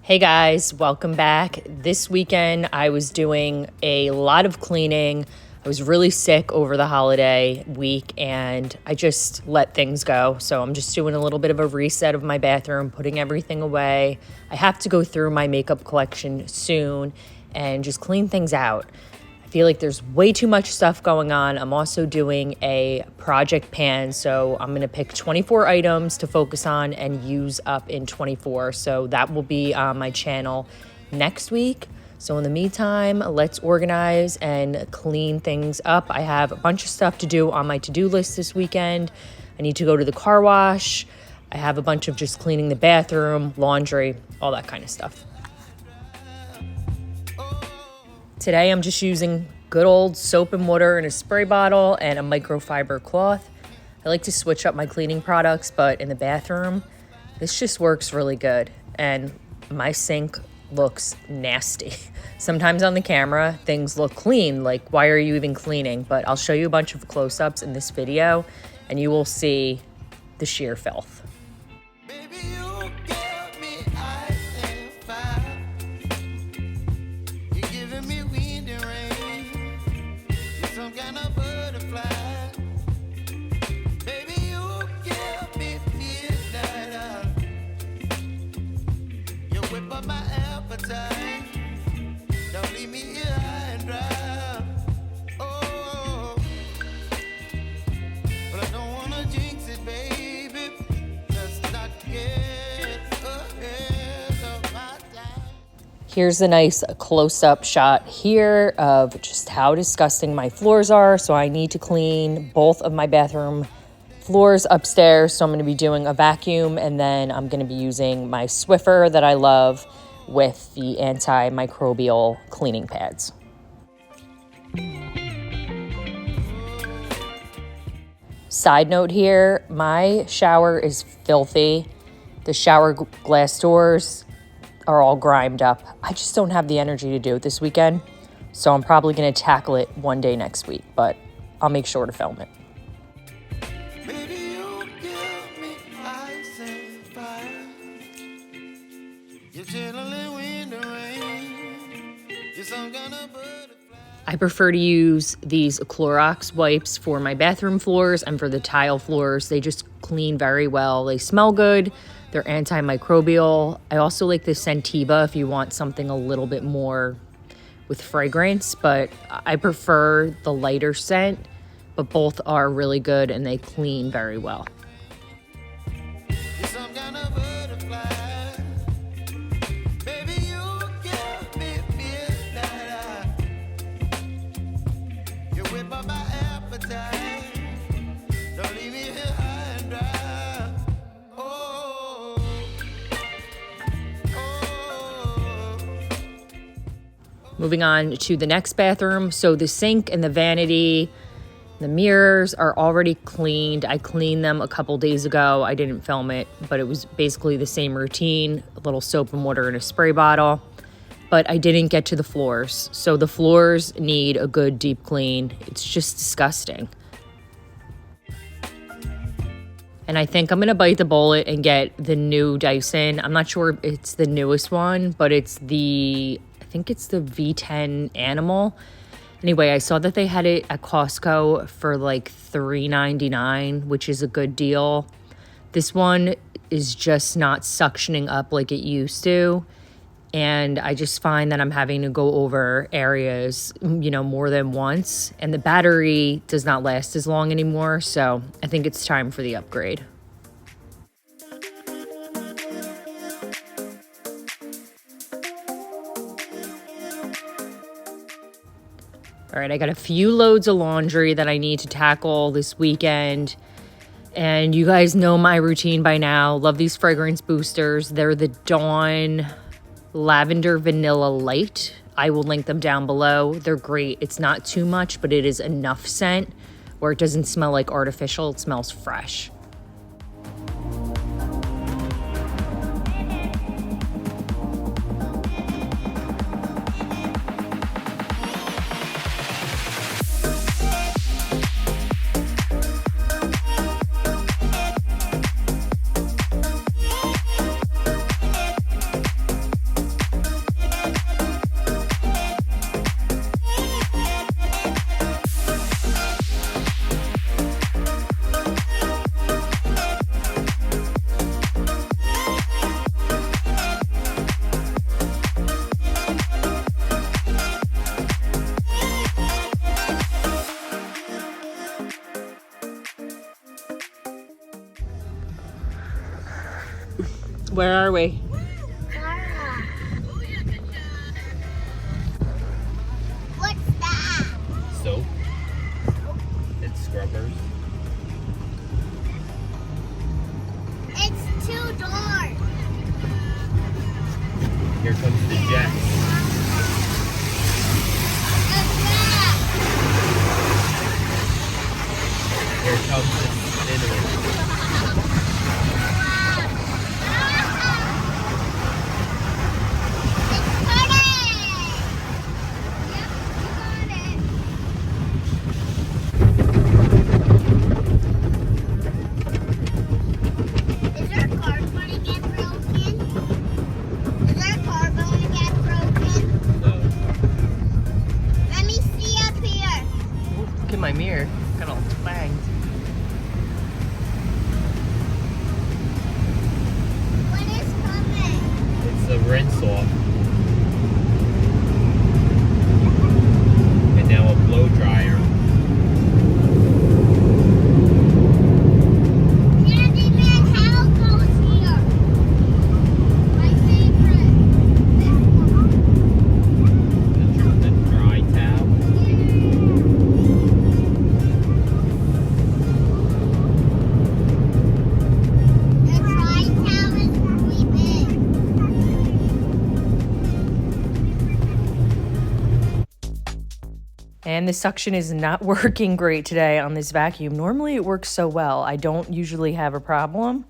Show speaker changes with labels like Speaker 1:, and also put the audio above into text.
Speaker 1: Hey guys, welcome back. This weekend I was doing a lot of cleaning. I was really sick over the holiday week and I just let things go. So I'm just doing a little bit of a reset of my bathroom, putting everything away. I have to go through my makeup collection soon and just clean things out. I feel like there's way too much stuff going on. I'm also doing a project pan, so I'm gonna pick 24 items to focus on and use up in 24. So that will be on my channel next week. So in the meantime, let's organize and clean things up. I have a bunch of stuff to do on my to-do list this weekend. I need to go to the car wash. I have a bunch of just cleaning the bathroom, laundry, all that kind of stuff. Today I'm just using good old soap and water in a spray bottle and a microfiber cloth. I like to switch up my cleaning products, but in the bathroom, this just works really good. And my sink looks nasty. Sometimes on the camera, things look clean, like why are you even cleaning? But I'll show you a bunch of close-ups in this video and you will see the sheer filth. Here's a nice close-up shot here of just how disgusting my floors are. So I need to clean both of my bathroom floors upstairs. So I'm gonna be doing a vacuum and then I'm gonna be using my Swiffer that I love with the antimicrobial cleaning pads. Side note here, my shower is filthy. The shower glass doors are all grimed up. I just don't have the energy to do it this weekend. So I'm probably gonna tackle it one day next week, but I'll make sure to film it. I prefer to use these Clorox wipes for my bathroom floors and for the tile floors. They just clean very well. They smell good. They're antimicrobial. I also like the Scentiva if you want something a little bit more with fragrance, but I prefer the lighter scent, but both are really good and they clean very well. Moving on to the next bathroom. So the sink and the vanity, the mirrors are already cleaned. I cleaned them a couple days ago. I didn't film it, but it was basically the same routine, a little soap and water in a spray bottle. But I didn't get to the floors. So the floors need a good deep clean. It's just disgusting. And I think I'm gonna bite the bullet and get the new Dyson. I'm not sure if it's the newest one, but it's I think it's the V10 Animal. Anyway, I saw that they had it at Costco for like $3.99, which is a good deal. This one is just not suctioning up like it used to. And I just find that I'm having to go over areas, more than once. And the battery does not last as long anymore. So I think it's time for the upgrade. All right, I got a few loads of laundry that I need to tackle this weekend. And you guys know my routine by now. Love these fragrance boosters. They're the Dawn Lavender Vanilla Light. I will link them down below. They're great. It's not too much, but it is enough scent where it doesn't smell like artificial. It smells fresh. Where are we?
Speaker 2: What's that?
Speaker 3: Soap and scrubbers.
Speaker 2: It's too dark.
Speaker 3: Here comes the jet. Here comes the spinner.
Speaker 1: Look at my mirror. Got all twanged.
Speaker 3: It's the rinse off. And now a blow dryer. The dry towel.
Speaker 1: And the suction is not working great today on this vacuum. Normally it works so well. I don't usually have a problem,